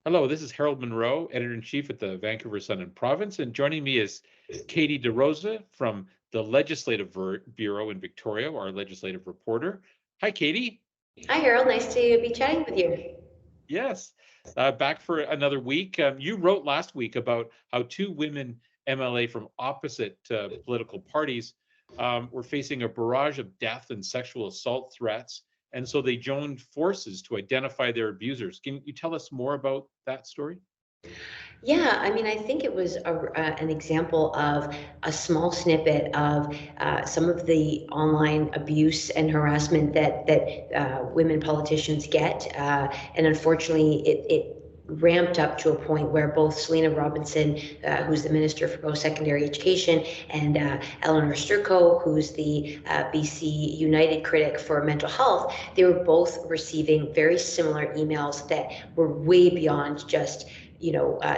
Hello, this is Harold Munro, Editor-in-Chief at the Vancouver Sun and Province, and joining me is Katie DeRosa from the Legislative Bureau in Victoria, our legislative reporter. Hi, Katie. Hi, Harold. Nice to be chatting with you. Yes, back for another week. You wrote last week about how two women MLA from opposite political parties were facing a barrage of death and sexual assault threats, and so they joined forces to identify their abusers. Can you tell us more about that story? Yeah, I mean, I think it was an example of a small snippet of some of the online abuse and harassment that women politicians get, and unfortunately, it ramped up to a point where both Selina Robinson, who's the Minister for Post-Secondary Education, and Elenore Sturko, who's the BC United critic for mental health, they were both receiving very similar emails that were way beyond just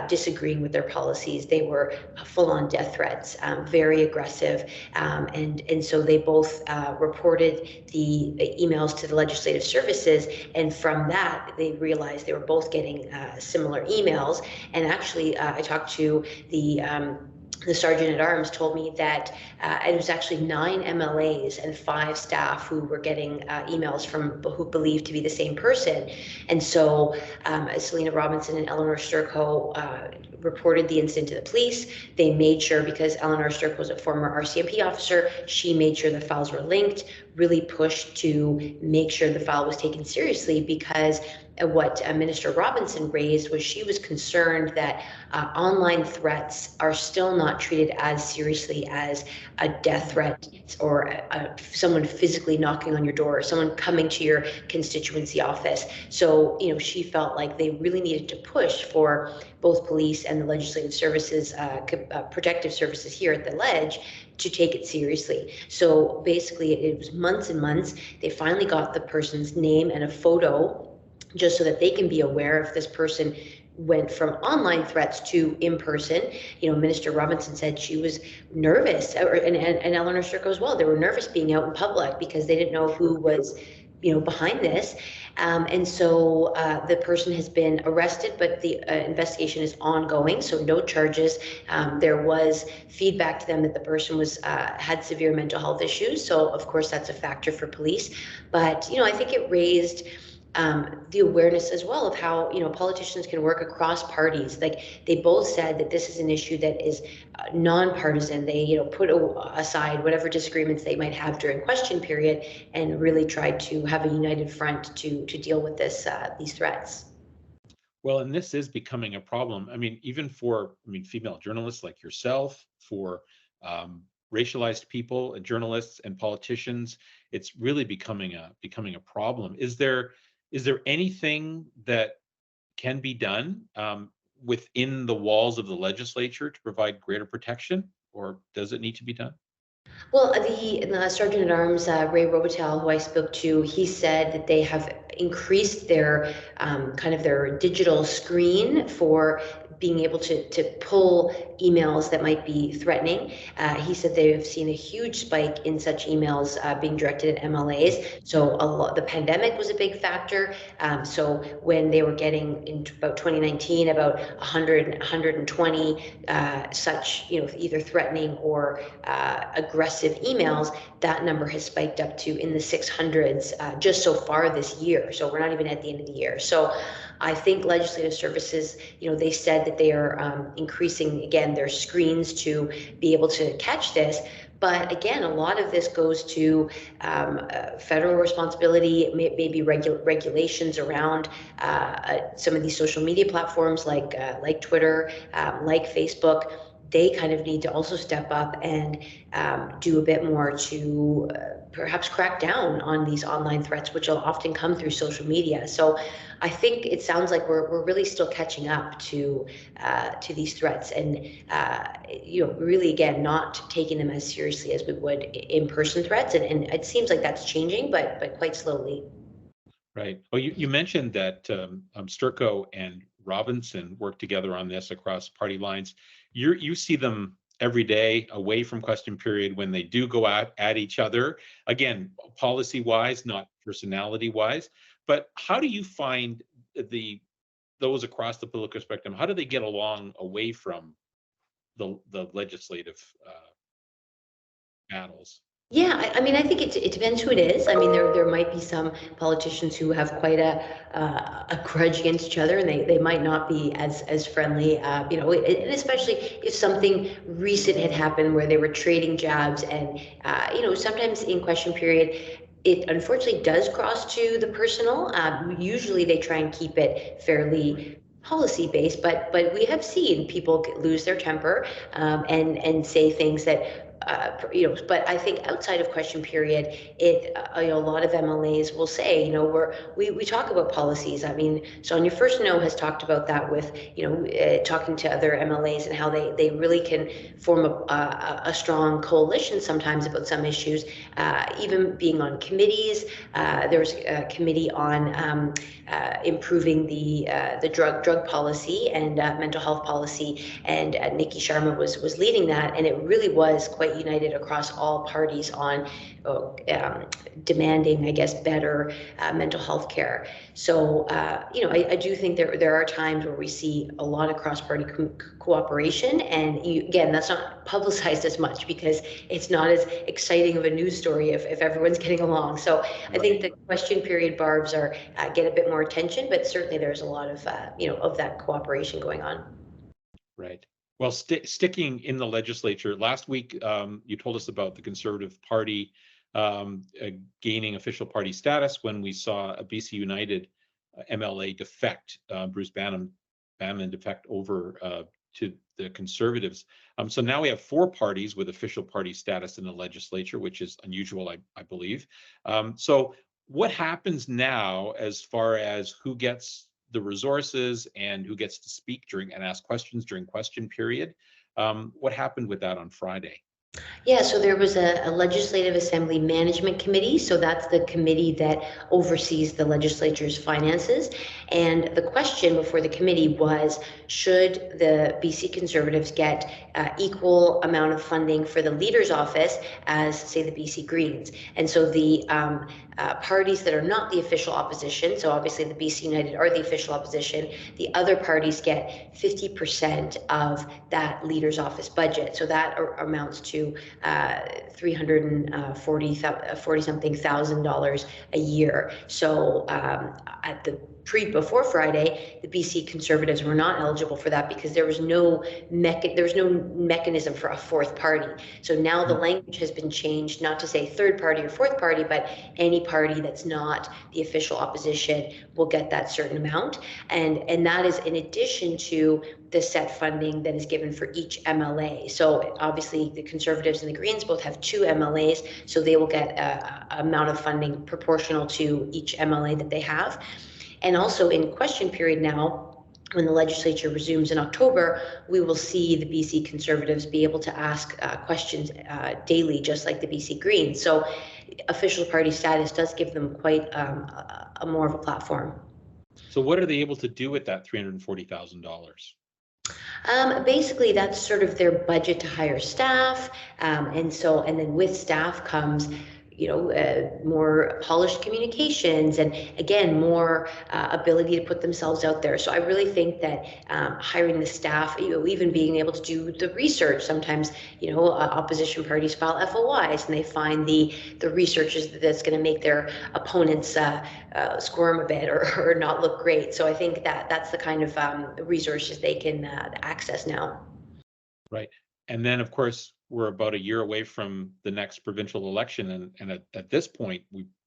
disagreeing with their policies. They were full-on death threats, very aggressive, and so they both reported the emails to the legislative services, and from that they realized they were both getting similar emails. And actually, I talked to the sergeant at arms told me that it was actually 9 MLAs and 5 staff who were getting emails from who believed to be the same person. And so Selina Robinson and Elenore Sturko reported the incident to the police. They made sure, because Elenore Sturko was a former RCMP officer, she made sure the files were linked, really pushed to make sure the file was taken seriously, because what Minister Robinson raised was she was concerned that online threats are still not treated as seriously as a death threat or someone physically knocking on your door or someone coming to your constituency office. So, she felt like they really needed to push for both police and the legislative services, protective services here at the Ledge, to take it seriously. So basically, it was months and months. They finally got the person's name and a photo, just so that they can be aware if this person went from online threats to in person. Minister Robinson said she was nervous, and Elenore Sturko as well. They were nervous being out in public because they didn't know who was behind this. And so the person has been arrested, but the investigation is ongoing, so no charges. There was feedback to them that the person had severe mental health issues, so of course that's a factor for police. But I think it raised the awareness as well of how politicians can work across parties. Like, they both said that this is an issue that is nonpartisan. They put aside whatever disagreements they might have during question period and really tried to have a united front to deal with these threats. Well, and this is becoming a problem. I mean, even for, female journalists like yourself, for racialized people and journalists and politicians, it's really becoming a problem. Is there anything that can be done within the walls of the legislature to provide greater protection, or does it need to be done? Well, the Sergeant at Arms, Ray Robitel, who I spoke to, he said that they have increased their kind of their digital screen for being able to pull emails that might be threatening. He said they've seen a huge spike in such emails being directed at MLAs. So the pandemic was a big factor. So when they were getting in about 2019, about 100, 120 such, either threatening or aggressive emails, that number has spiked up to in the 600s just so far this year. So we're not even at the end of the year. So I think legislative services, they said that they are increasing, again, their screens to be able to catch this. But again, a lot of this goes to federal responsibility, maybe regulations around some of these social media platforms like Twitter, like Facebook. They kind of need to also step up and do a bit more to perhaps crack down on these online threats, which will often come through social media. So I think it sounds like we're really still catching up to these threats, and really, again, not taking them as seriously as we would in-person threats. And it seems like that's changing, but quite slowly. Right. Well, you mentioned that Sturko and Robinson work together on this across party lines. You see them every day away from question period when they do go at each other, again, policy wise, not personality wise. But how do you find the those across the political spectrum, how do they get along away from the legislative battles? Yeah, I mean, I think it depends who it is. I mean, there might be some politicians who have quite a grudge against each other, and they might not be as friendly. You know, and especially if something recent had happened where they were trading jabs, and you know, sometimes in question period, it unfortunately does cross to the personal. Usually, they try and keep it fairly policy based, but we have seen people lose their temper and say things that you know, but I think outside of question period, it you know, a lot of MLAs will say, you know, we talk about policies. I mean, Sonia First No has talked about that with, you know, talking to other MLAs and how they really can form a strong coalition sometimes about some issues, even being on committees. There's a committee on improving the drug policy and mental health policy, and Nikki Sharma was leading that, and it really was quite united across all parties on demanding, I guess, better mental health care. So, you know, I do think there are times where we see a lot of cross-party cooperation, and again, that's not publicized as much because it's not as exciting of a news story if everyone's getting along. So I think the question period barbs are get a bit more attention, but certainly there's a lot of you know, of that cooperation going on. Right. Well, sticking in the legislature, last week you told us about the Conservative Party gaining official party status when we saw a BC United MLA defect, Bruce Bannerman defect over to the Conservatives. So now we have 4 parties with official party status in the legislature, which is unusual, I believe. So what happens now as far as who gets the resources and who gets to speak during and ask questions during question period? What happened with that on Friday? Yeah, so there was a Legislative Assembly Management Committee. So that's the committee that oversees the legislature's finances. And the question before the committee was, should the BC Conservatives get equal amount of funding for the leader's office as, say, the BC Greens? And so the parties that are not the official opposition, so obviously the BC United are the official opposition, the other parties get 50% of that leader's office budget. So that amounts to $340 something thousand a year. So at the before Friday, the BC Conservatives were not eligible for that because there was no mechanism for a fourth party. So now the language has been changed, not to say third party or fourth party, but any party that's not the official opposition will get that certain amount. And that is in addition to the set funding that is given for each MLA. So obviously the Conservatives and the Greens both have 2 MLAs, so they will get a amount of funding proportional to each MLA that they have. And also in question period now, when the legislature resumes in October, we will see the BC Conservatives be able to ask questions daily, just like the BC Greens. So official party status does give them quite a more of a platform. So what are they able to do with that $340,000? Basically, that's sort of their budget to hire staff, and then with staff comes, you know, more polished communications, and again, more ability to put themselves out there. So I really think that hiring the staff, you know, even being able to do the research. Sometimes, you know, opposition parties file FOIs, and they find the research that's going to make their opponents squirm a bit or not look great. So I think that that's the kind of resources they can access now. Right. And then, of course, we're about a year away from the next provincial election, and at this point,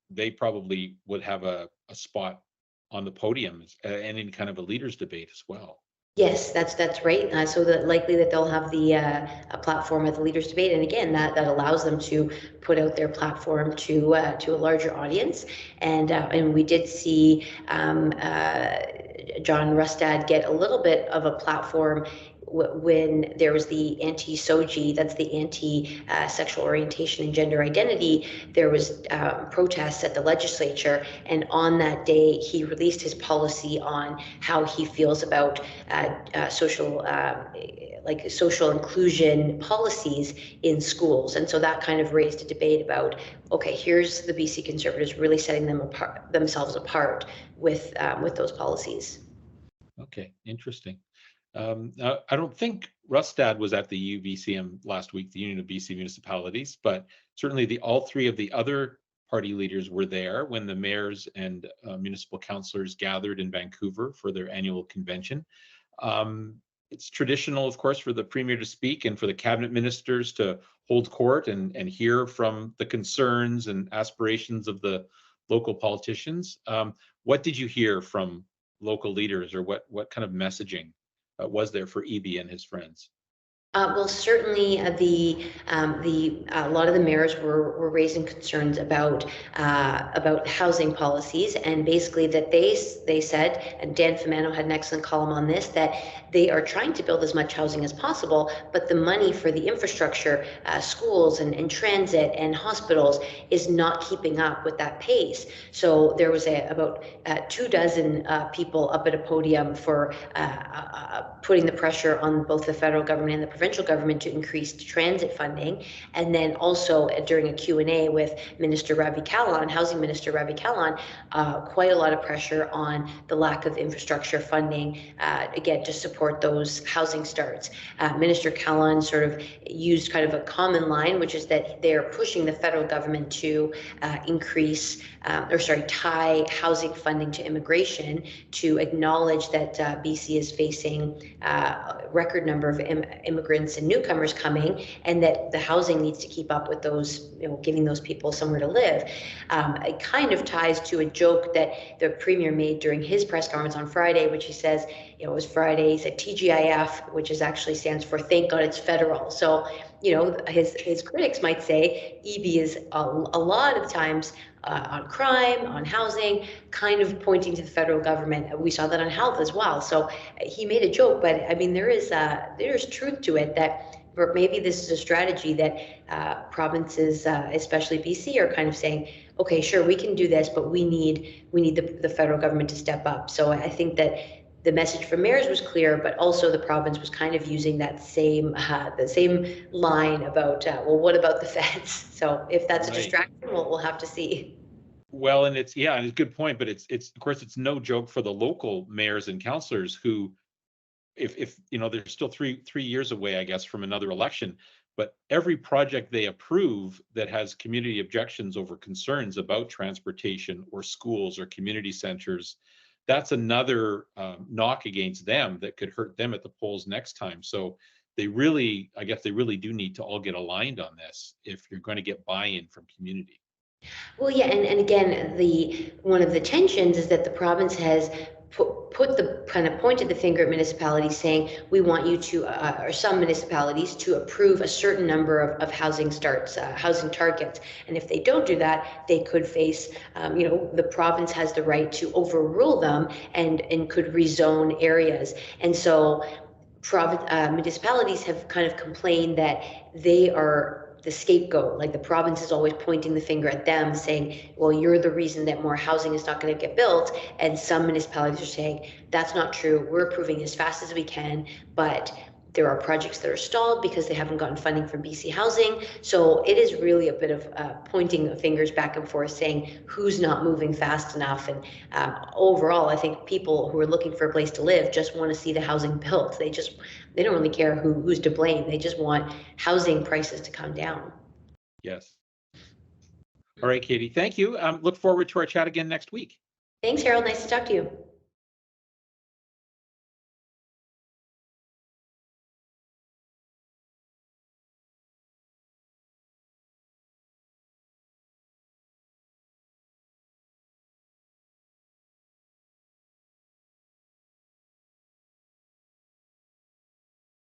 they probably would have a spot on the podium and in kind of a leaders debate as well. Yes, that's right. So likely that they'll have the a platform at the leaders debate, and again, that allows them to put out their platform to a larger audience. And we did see John Rustad get a little bit of a platform when there was the anti-SOGI, that's the anti-sexual orientation and gender identity. There was protests at the legislature, and on that day he released his policy on how he feels about social inclusion policies in schools. And so that kind of raised a debate about, okay, here's the BC Conservatives really setting themselves apart with those policies. Okay, interesting. I don't think Rustad was at the UBCM last week, the Union of BC Municipalities, but certainly all three of the other party leaders were there when the mayors and municipal councillors gathered in Vancouver for their annual convention. It's traditional, of course, for the premier to speak and for the cabinet ministers to hold court and hear from the concerns and aspirations of the local politicians. What did you hear from local leaders, or what kind of messaging was there for EB and his friends? Well, certainly a lot of the mayors were raising concerns about housing policies, and basically that they said, and Dan Fumano had an excellent column on this, that they are trying to build as much housing as possible, but the money for the infrastructure, schools and transit and hospitals is not keeping up with that pace. So there was about 24 people up at a podium for putting the pressure on both the federal government and the provincial government to increase transit funding, and then also during a Q&A with Minister Ravi Kahlon, Housing Minister Ravi Kahlon, quite a lot of pressure on the lack of infrastructure funding, again, to support those housing starts. Minister Kahlon sort of used kind of a common line, which is that they're pushing the federal government to tie housing funding to immigration, to acknowledge that BC is facing a record number of immigrants and newcomers coming, and that the housing needs to keep up with those, giving those people somewhere to live. It kind of ties to a joke that the premier made during his press conference on Friday, which he says, it was Friday, he said TGIF, which is actually stands for thank God it's federal. So, his critics might say EB is a lot of times on crime, on housing, kind of pointing to the federal government. We saw that on health as well. So he made a joke, but I mean, there's truth to it, that maybe this is a strategy that provinces, especially BC, are kind of saying, okay, sure, we can do this, but we need the federal government to step up. So I think that the message from mayors was clear, but also the province was kind of using that the same line about, well, what about the feds? So if that's Right. a distraction, we'll have to see. Well, and it's a good point, but it's of course it's no joke for the local mayors and councillors who, if they're still three years away, I guess, from another election, but every project they approve that has community objections over concerns about transportation or schools or community centers, that's another knock against them that could hurt them at the polls next time. So I guess they really do need to all get aligned on this if you're going to get buy-in from community. Well, yeah, and again, one of the tensions is that the province has pointed the finger at municipalities, saying we want you to, or some municipalities, to approve a certain number of housing starts, housing targets, and if they don't do that, they could face, the province has the right to overrule them and could rezone areas, and so municipalities have kind of complained that they are the scapegoat, like the province is always pointing the finger at them, saying, well, you're the reason that more housing is not going to get built. And some municipalities are saying, that's not true. We're approving as fast as we can, but there are projects that are stalled because they haven't gotten funding from BC Housing. So it is really a bit of pointing the fingers back and forth, saying who's not moving fast enough. And overall, I think people who are looking for a place to live just want to see the housing built. They don't really care who's to blame. They just want housing prices to come down. Yes. All right, Katie, thank you. Look forward to our chat again next week. Thanks, Harold. Nice to talk to you.